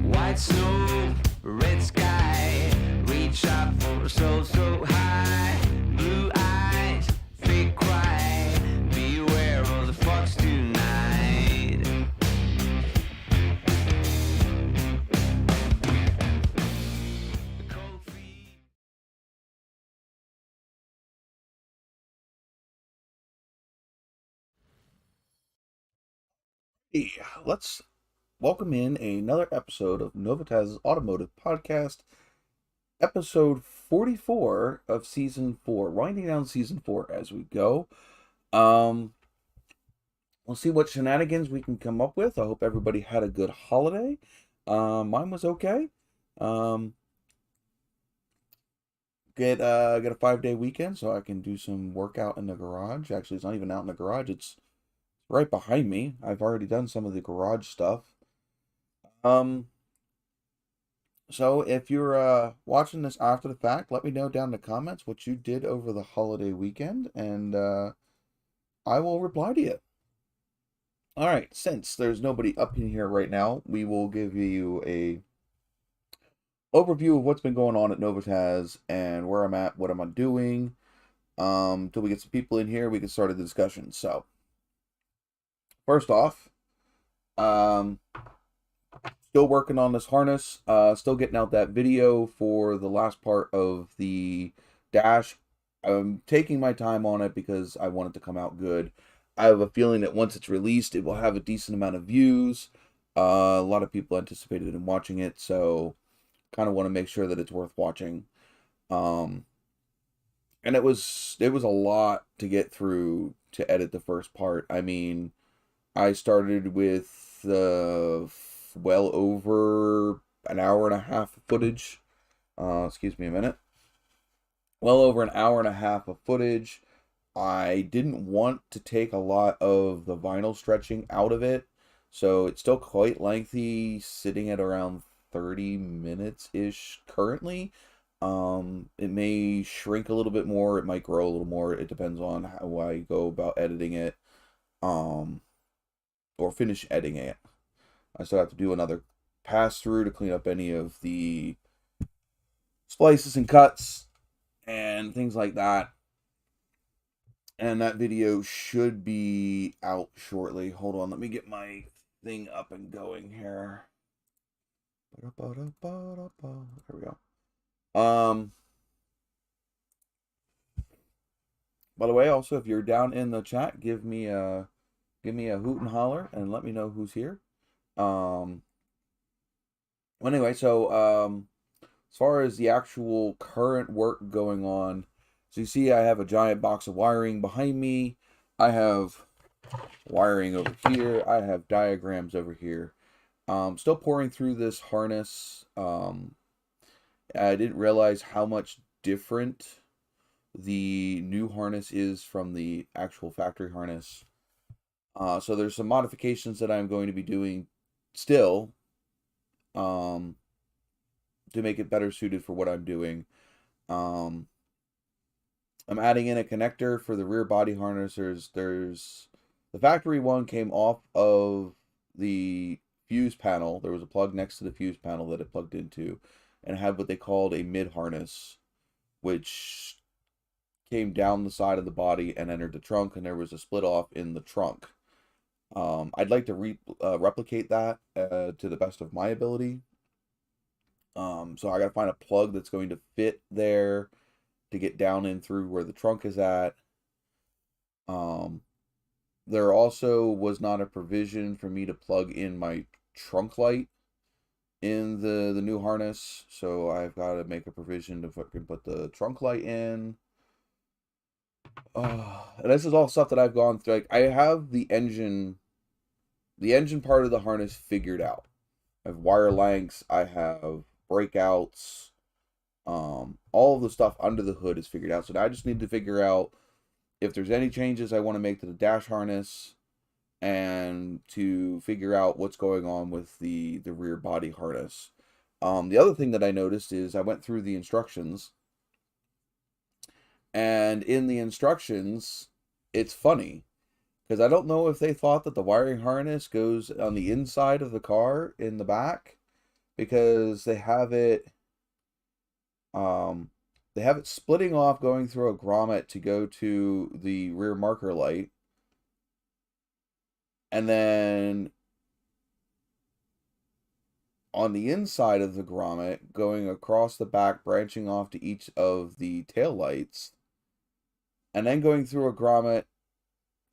White snow, red sky, reach up so, so high. Blue eyes, fake cry, beware of the fox tonight. Cold feet. Hey, let's welcome in another episode of NOVAtazz Automotive Podcast, episode 44 of season 4, winding down season 4 as we go. Um, we'll see what shenanigans we can come up with. I hope everybody had a good holiday. Mine was okay. Um, get a 5-day weekend so I can do some workout in the garage. Actually, it's not even out in the garage, it's right behind me. I've already done some of the garage stuff. Um, So if you're watching this after the fact, let me know down in the comments what you did over the holiday weekend, and I will reply to you. All right, since there's nobody up in here right now, we will give you a overview of what's been going on at NOVAtazz and where I'm at, what am I doing. Till we get some people in here, we can start a discussion. So, first off, um, still working on this harness. Still getting out that video for the last part of the dash. I'm taking my time on it because I want it to come out good. I have a feeling that once it's released, it will have a decent amount of views. A lot of people anticipated in watching it, so kind of want to make sure that it's worth watching. Um, and it was a lot to get through to edit the first part. I mean, I started with well over an hour and a half of footage. Excuse me a minute. Well over an hour and a half of footage. I didn't want to take a lot of the vinyl stretching out of it, so it's still quite lengthy, sitting at around 30 minutes-ish currently. It may shrink a little bit more, it might grow a little more, it depends on how I go about editing it. Or finish editing it. I still have to do another pass through to clean up any of the splices and cuts and things like that. And that video should be out shortly. Hold on, let me get my thing up and going here. There we go. By the way, also, if you're down in the chat, give me a hoot and holler and let me know who's here. Well, anyway, so as far as the actual current work going on, so you see, I have a giant box of wiring behind me. I have wiring over here. I have diagrams over here. Still pouring through this harness. I didn't realize how much different the new harness is from the actual factory harness. So there's some modifications that I'm going to be doing still, to make it better suited for what I'm doing. Um, I'm adding in a connector for the rear body harness. There's the factory one came off of the fuse panel. There was a plug next to the fuse panel that it plugged into, and had what they called a mid harness, which came down the side of the body and entered the trunk, and there was a split off in the trunk. I'd like to replicate that to the best of my ability. So I got to find a plug that's going to fit there to get down in through where the trunk is at. There also was not a provision for me to plug in my trunk light in the new harness, so I've got to make a provision to fucking put the trunk light in. And this is all stuff that I've gone through. Like, I have the engine part of the harness figured out. I have wire lengths, I have breakouts, all of the stuff under the hood is figured out. So now I just need to figure out if there's any changes I want to make to the dash harness, and to figure out what's going on with the rear body harness. The other thing that I noticed is I went through the instructions, and in the instructions, it's funny, because I don't know if they thought that the wiring harness goes on the inside of the car in the back, because they have it splitting off, going through a grommet to go to the rear marker light, and then on the inside of the grommet, going across the back, branching off to each of the tail lights, and then going through a grommet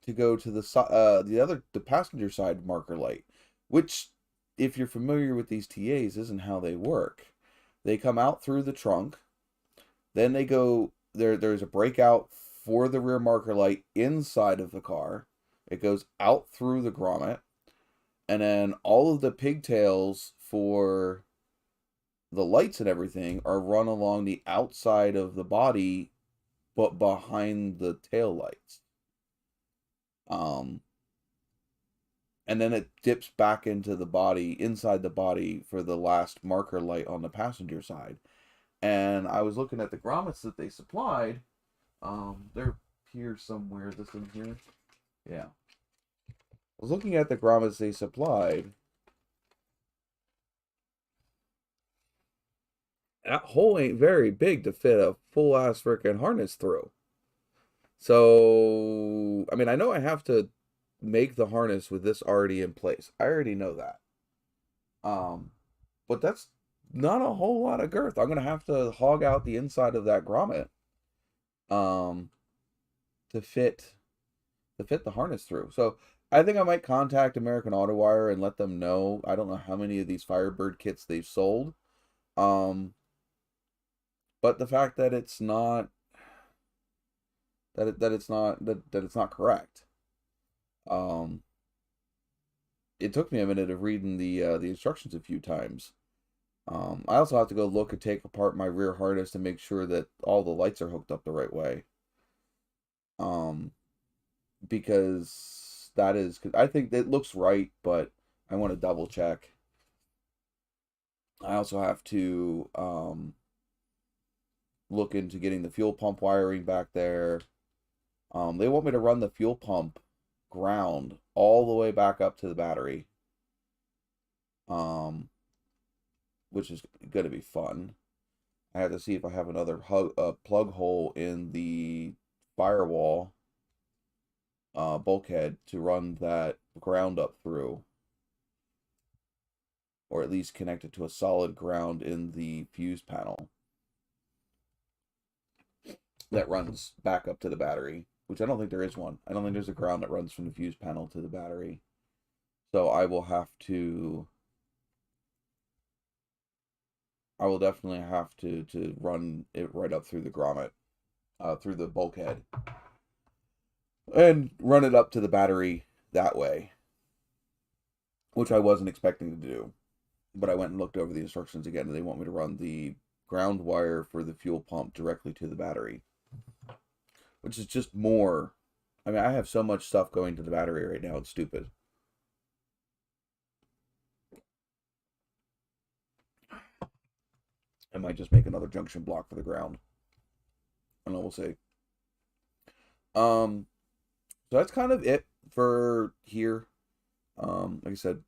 to go to the passenger side marker light, which, if you're familiar with these TAs, isn't how they work. They come out through the trunk, then they go there's a breakout for the rear marker light inside of the car. It goes out through the grommet, and then all of the pigtails for the lights and everything are run along the outside of the body, but behind the tail lights. And then it dips back into the body, inside the body, for the last marker light on the passenger side. And I was looking at the grommets that they supplied. They're here somewhere. This one here. Yeah. I was looking at the grommets they supplied. That hole ain't very big to fit a full ass freaking harness through. So, I mean, I know I have to make the harness with this already in place. I already know that. But that's not a whole lot of girth. I'm gonna have to hog out the inside of that grommet, to fit the harness through. So I think I might contact American Auto Wire and let them know. I don't know how many of these Firebird kits they've sold. But the fact that it's not it's not correct. It took me a minute of reading the instructions a few times. I also have to go look and take apart my rear harness to make sure that all the lights are hooked up the right way. Because I think it looks right, but I want to double check. I also have to look into getting the fuel pump wiring back there. They want me to run the fuel pump ground all the way back up to the battery, which is going to be fun. I have to see if I have another plug hole in the firewall bulkhead to run that ground up through, or at least connect it to a solid ground in the fuse panel that runs back up to the battery. which I don't think there is one. I don't think there's a ground that runs from the fuse panel to the battery. So I will definitely have to run it right up through the grommet, through the bulkhead, and run it up to the battery that way, which I wasn't expecting to do. But I went and looked over the instructions again, and they want me to run the ground wire for the fuel pump directly to the battery, which is just more. I mean, I have so much stuff going to the battery right now, it's stupid. I might just make another junction block for the ground. I don't know, we'll see. So that's kind of it for here. Like I said,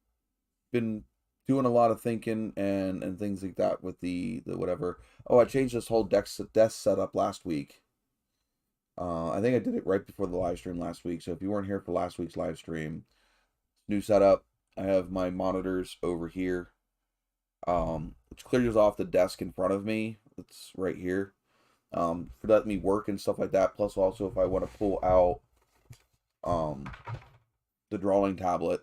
been doing a lot of thinking and things like that with the whatever. Oh, I changed this whole desk setup last week. I think I did it right before the live stream last week. So if you weren't here for last week's live stream, new setup. I have my monitors over here, which clears off the desk in front of me. It's right here, for letting me work and stuff like that. Plus, also if I want to pull out the drawing tablet,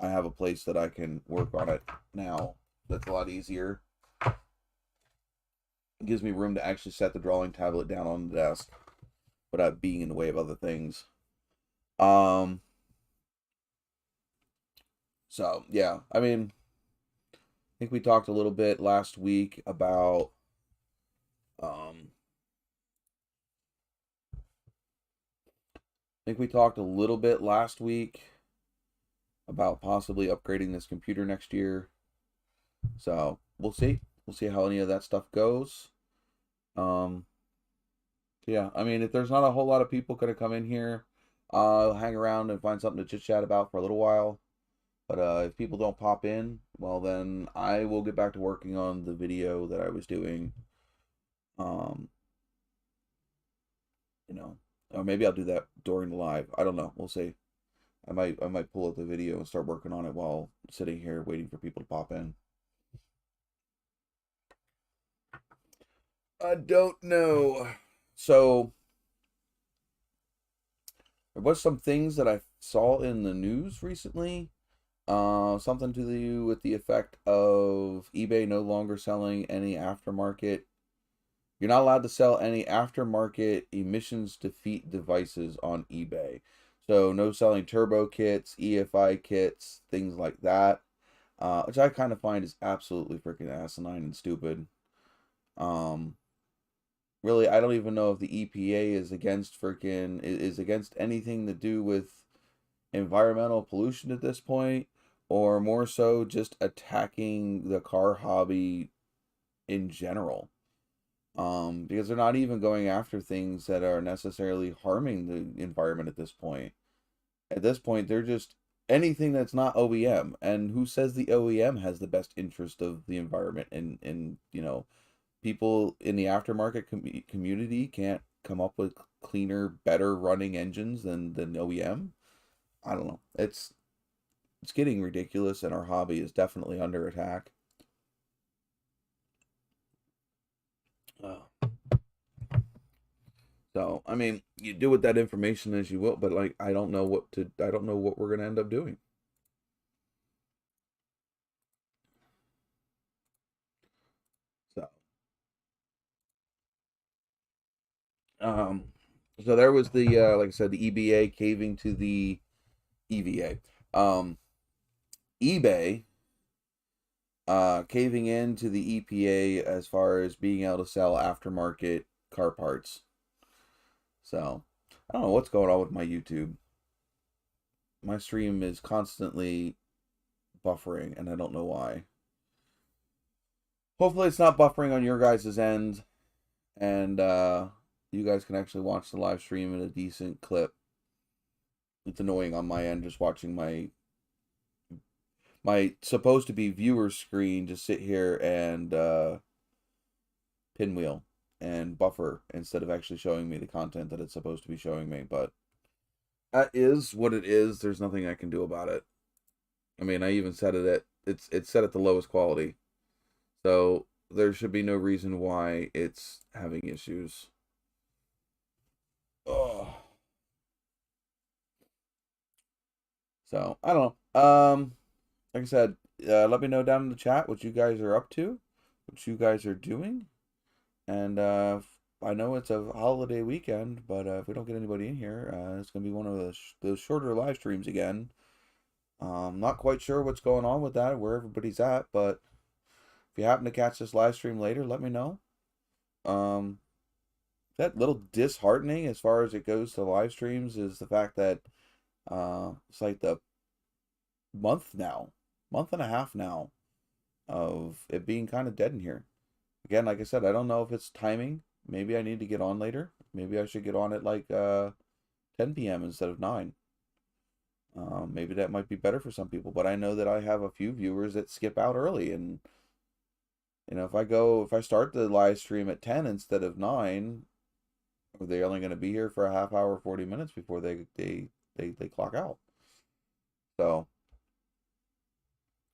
I have a place that I can work on it now. That's a lot easier. It gives me room to actually set the drawing tablet down on the desk without being in the way of other things. So yeah, I mean, I think we talked a little bit last week about I think we talked a little bit last week about possibly upgrading this computer next year. So we'll see. We'll see how any of that stuff goes. Yeah, I mean, if there's not a whole lot of people gonna come in here, I'll hang around and find something to chit chat about for a little while. But if people don't pop in, well then I will get back to working on the video that I was doing. You know, or maybe I'll do that during the live. I don't know. We'll see. I might pull up the video and start working on it while sitting here waiting for people to pop in. I don't know. So there was some things that I saw in the news recently. Something to do with the effect of eBay no longer selling any aftermarket. You're not allowed to sell any aftermarket emissions defeat devices on eBay. So no selling turbo kits, EFI kits, things like that. Which I kind of find is absolutely freaking asinine and stupid. Really, I don't even know if the EPA is against anything to do with environmental pollution at this point, or more so just attacking the car hobby in general. Because they're not even going after things that are necessarily harming the environment at this point. At this point, they're just anything that's not OEM. And who says the OEM has the best interest of the environment? And you know, people in the aftermarket community can't come up with cleaner, better running engines than OEM. I don't know. It's getting ridiculous, and our hobby is definitely under attack. So, I mean, you do with that information as you will, but like, I don't know what we're gonna end up doing. So, so there was the like I said, the EBA caving to the EVA, eBay, caving in to the EPA as far as being able to sell aftermarket car parts. So, I don't know what's going on with my YouTube. My stream is constantly buffering, and I don't know why. Hopefully it's not buffering on your guys' end, and you guys can actually watch the live stream in a decent clip. It's annoying on my end just watching my supposed to be viewer screen just sit here and pinwheel and buffer instead of actually showing me the content that it's supposed to be showing me. But that is what it is. There's nothing I can do about it. I mean, I even set it at it's set at the lowest quality, so there should be no reason why it's having issues. Oh, So I don't know. Like I said, let me know down in the chat what you guys are up to, what you guys are doing, and I know it's a holiday weekend, but if we don't get anybody in here, it's gonna be one of those shorter live streams again. Not quite sure what's going on with that, where everybody's at, but if you happen to catch this live stream later, let me know. Um, that little disheartening as far as it goes to live streams is the fact that it's like the month and a half now of it being kind of dead in here. Again, like I said, I don't know if it's timing. Maybe I need to get on later. Maybe I should get on at like 10 p.m. instead of 9. Maybe that might be better for some people, but I know that I have a few viewers that skip out early, and if I start the live stream at 10 instead of 9, are they only going to be here for a half hour, 40 minutes before they clock out? So,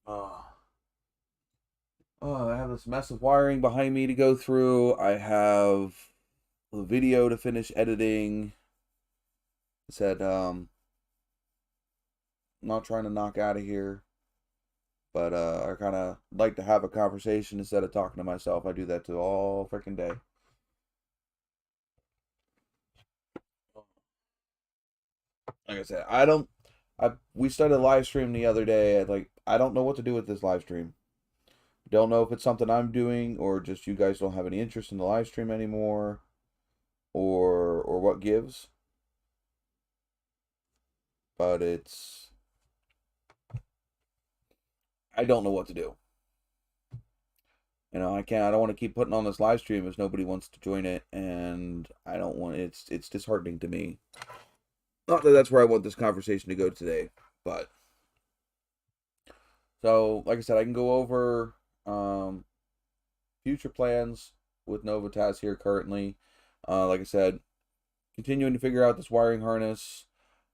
oh, I have this mess of wiring behind me to go through. I have the video to finish editing. I said, I'm not trying to knock out of here, but I kind of like to have a conversation instead of talking to myself. I do that to all freaking day. Like I said, we started a live stream the other day. I don't know what to do with this live stream. Don't know if it's something I'm doing or just you guys don't have any interest in the live stream anymore, or what gives. But I don't know what to do. I don't want to keep putting on this live stream if nobody wants to join it, and I don't want it's disheartening to me. Not that that's where I want this conversation to go today, but so like I said, I can go over future plans with NOVAtazz here currently. Like I said, continuing to figure out this wiring harness.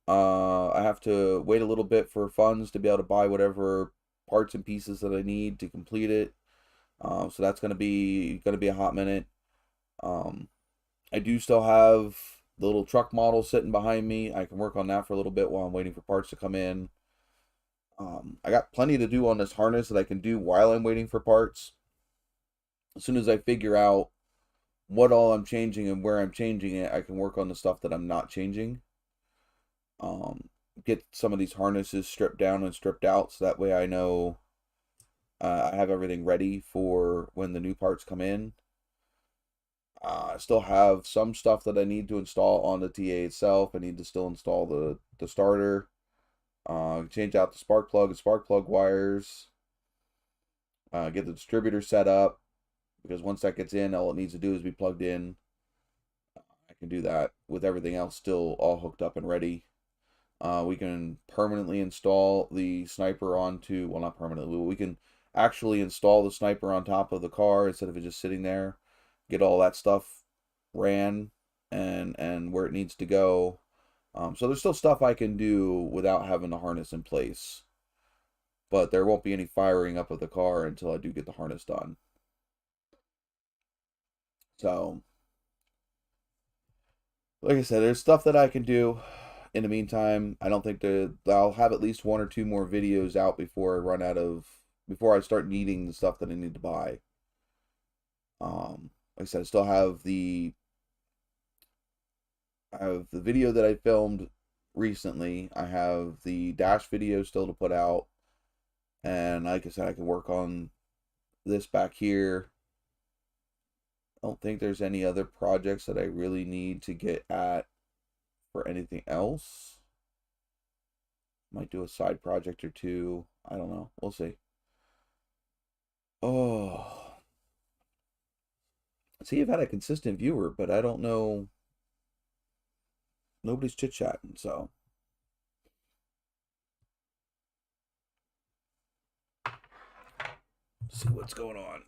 I have to wait a little bit for funds to be able to buy whatever parts and pieces that I need to complete it. So that's gonna be a hot minute. I do still have the little truck model sitting behind me. I can work on that for a little bit while I'm waiting for parts to come in. I got plenty to do on this harness that I can do while I'm waiting for parts. As soon as I figure out what all I'm changing and where I'm changing it, I can work on the stuff that I'm not changing. Get some of these harnesses stripped down and stripped out, so that way I know I have everything ready for when the new parts come in. I still have some stuff that I need to install on the TA itself. I need to still install the starter, change out the spark plug and spark plug wires, get the distributor set up, because once that gets in, all it needs to do is be plugged in. I can do that with everything else still all hooked up and ready. We can permanently install the sniper onto, well, not permanently, we can actually install the sniper on top of the car instead of it just sitting there. Get all that stuff ran and where it needs to go. So there's still stuff I can do without having the harness in place. But there won't be any firing up of the car until I do get the harness done. So, like I said, there's stuff that I can do. In the meantime, I don't think I'll have at least 1 or 2 more videos out before I start needing the stuff that I need to buy. Like I said, I still have the video that I filmed recently. I have the dash video still to put out, and like I said, I can work on this back here. I don't think there's any other projects that I really need to get at for anything else. Might do a side project or 2. I don't know. We'll see. Oh. See, I've had a consistent viewer, but I don't know. Nobody's chit-chatting, so. Let's see what's going on.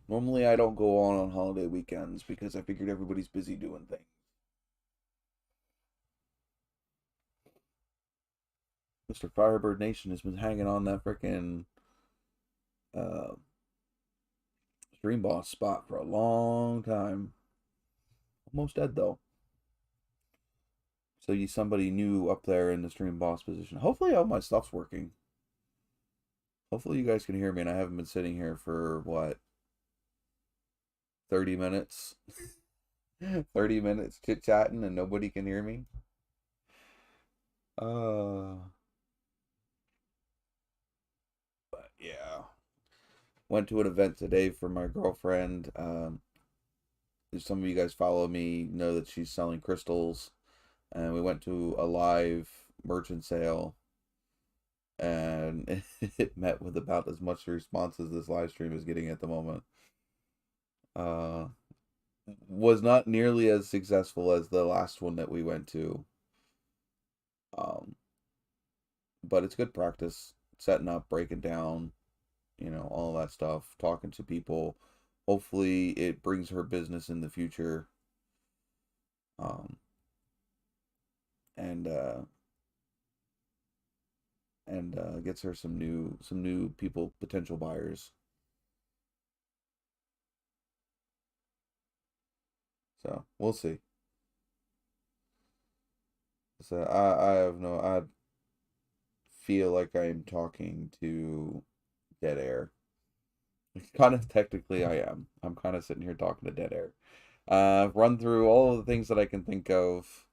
Normally, I don't go on holiday weekends because I figured everybody's busy doing things. Mr. Firebird Nation has been hanging on that frickin' Dream Boss spot for a long time. Almost dead though. So you somebody new up there in the Stream Boss position. Hopefully all my stuff's working. Hopefully you guys can hear me and I haven't been sitting here for what, 30 minutes? 30 minutes chit-chatting and nobody can hear me? Uh but yeah. Went to an event today for my girlfriend. If some of you guys follow me know that she's selling crystals. And we went to a live merchant sale and it met with about as much response as this live stream is getting at the moment. Was not nearly as successful as the last one that we went to. But it's good practice, setting up, breaking down, all that stuff, talking to people. Hopefully it brings her business in the future. And gets her some new people, potential buyers. So we'll see. So I feel like I'm talking to dead air. Kind of technically I am. I'm kind of sitting here talking to dead air. Run through all of the things that I can think of.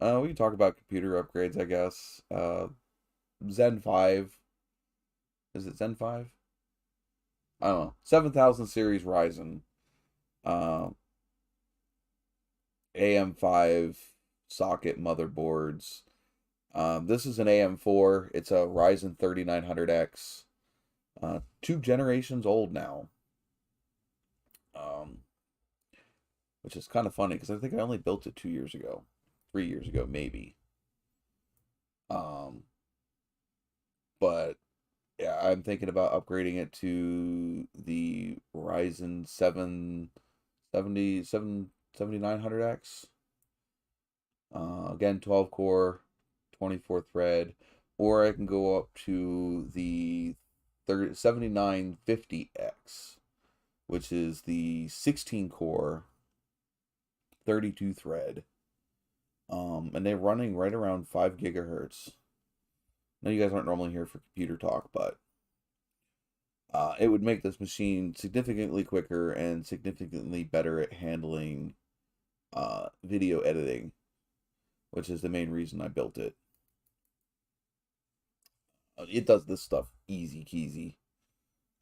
We can talk about computer upgrades, I guess. Zen 5. Is it Zen 5? I don't know. 7000 series Ryzen. AM5 socket motherboards. This is an AM4. It's a Ryzen 3900X. 2 generations old now. Which is kind of funny because I think I only built it 2 years ago. 3 years ago, maybe. But yeah, I'm thinking about upgrading it to the Ryzen 7900X. Again, 12 core, 24 thread, or I can go up to the 7950X, which is the 16 core, 32 thread. And they're running right around 5 gigahertz. I know you guys aren't normally here for computer talk, but it would make this machine significantly quicker and significantly better at handling video editing, which is the main reason I built it. It does this stuff easy keasy.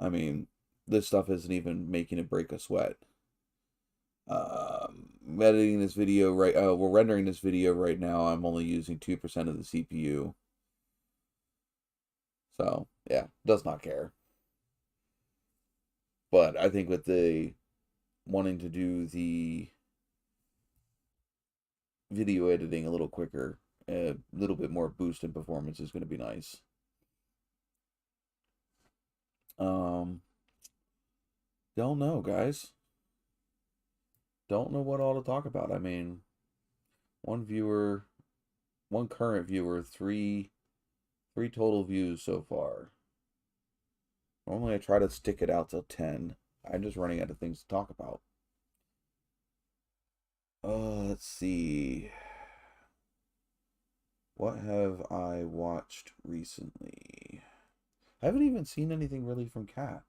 I mean, this stuff isn't even making it break a sweat. Editing this video we're rendering this video right now. I'm only using 2% of the CPU. So, yeah, does not care. But I think with the wanting to do the video editing a little quicker, a little bit more boost in performance is going to be nice. Don't know, guys. Don't know what all to talk about. I mean, one current viewer, three total views so far. Normally I try to stick it out till 10. I'm just running out of things to talk about. Let's see. What have I watched recently? I haven't even seen anything really from Kat.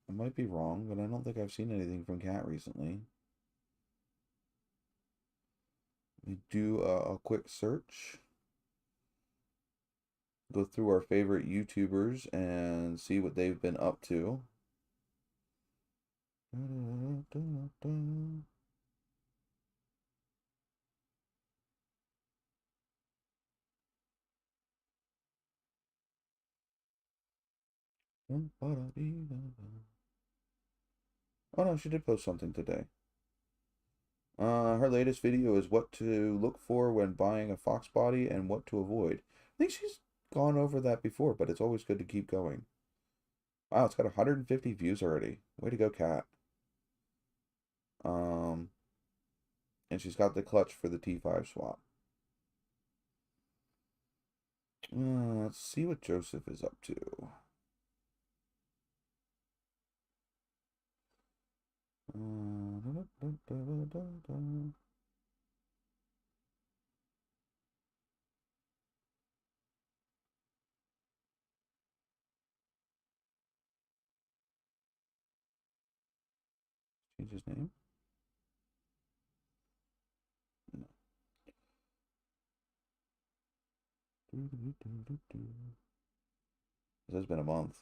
I might be wrong, but I don't think I've seen anything from Kat recently. Let me do a quick search. Go through our favorite YouTubers and see what they've been up to. Oh no, she did post something today. Her latest video is what to look for when buying a Fox body and what to avoid. I think she's gone over that before, but it's always good to keep going. Wow, it's got 150 views already. Way to go, Kat. And she's got the clutch for the T5 swap. Let's see what Joseph is up to. Change his name? No. This has been a month.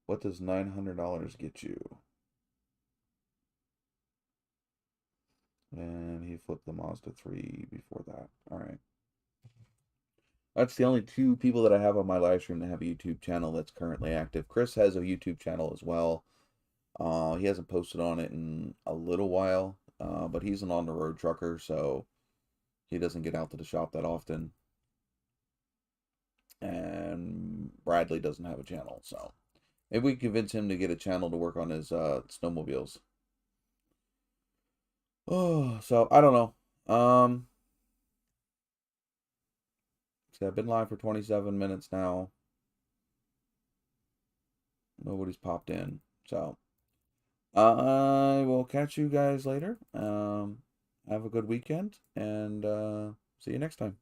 What does $900 get you? And he flipped the Mazda 3 before that. All right. That's the only two people that I have on my live stream that have a YouTube channel that's currently active. Chris has a YouTube channel as well. He hasn't posted on it in a little while, but he's an on-the-road trucker, so he doesn't get out to the shop that often. And Bradley doesn't have a channel, so maybe we can convince him to get a channel to work on his snowmobiles. Oh, so I don't know. See, I've been live for 27 minutes now. Nobody's popped in, so I will catch you guys later. Have a good weekend, and see you next time.